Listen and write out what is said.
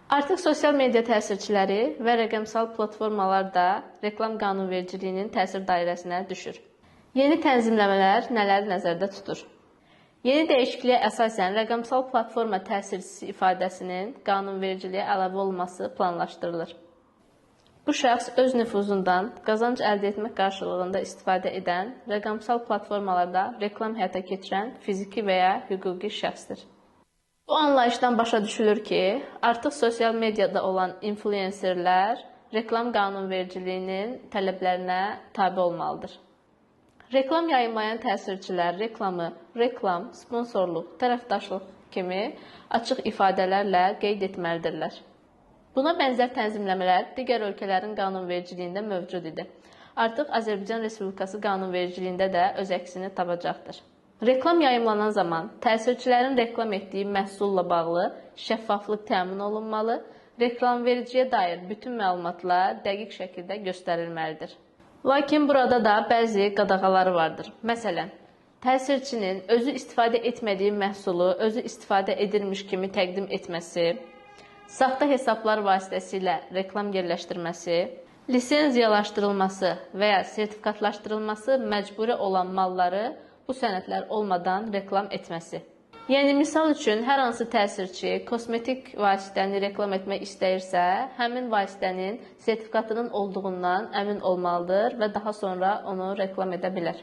Artıq sosial media təsirçiləri və rəqəmsal platformalar da reklam qanunvericiliyinin təsir dairəsinə düşür. Yeni tənzimləmələr nələri nəzərdə tutur? Yeni dəyişikliyə əsasən rəqəmsal platforma təsirçisi ifadəsinin qanunvericiliyə əlavə olması planlaşdırılır. Bu şəxs öz nüfuzundan qazanc əldə etmək qarşılığında istifadə edən, rəqəmsal platformalarda reklam həyata keçirən fiziki və ya hüquqi şəxsdir. Bu anlayışdan başa düşülür ki, artıq sosial mediada olan influencerlər reklam qanunvericiliyinin tələblərinə tabe olmalıdır. Reklam yayımlayan təsirçilər reklam, sponsorluq, tərəfdaşlıq kimi açıq ifadələrlə qeyd etməlidirlər. Buna bənzər tənzimləmələr digər ölkələrin qanunvericiliyində mövcud idi. Artıq Azərbaycan Respublikası qanunvericiliyində də öz əksini tapacaqdır. Reklam yayımlanan zaman təsirçilərin reklam etdiyi məhsulla bağlı şəffaflıq təmin olunmalı, reklamvericiyə dair bütün məlumatlar dəqiq şəkildə göstərilməlidir. Lakin burada da bəzi qadağaları vardır. Məsələn, təsirçinin özü istifadə etmədiyi məhsulu özü istifadə edilmiş kimi təqdim etməsi, saxta hesablar vasitəsilə reklam yerləşdirməsi, lisenziyalaşdırılması və ya sertifikatlaşdırılması məcburi olan malları bu sənədlər olmadan reklam etməsi. Yəni, misal üçün, hər hansı təsirçi kosmetik vasitəni reklam etmək istəyirsə, həmin vasitənin sertifikatının olduğundan əmin olmalıdır və daha sonra onu reklam edə bilər.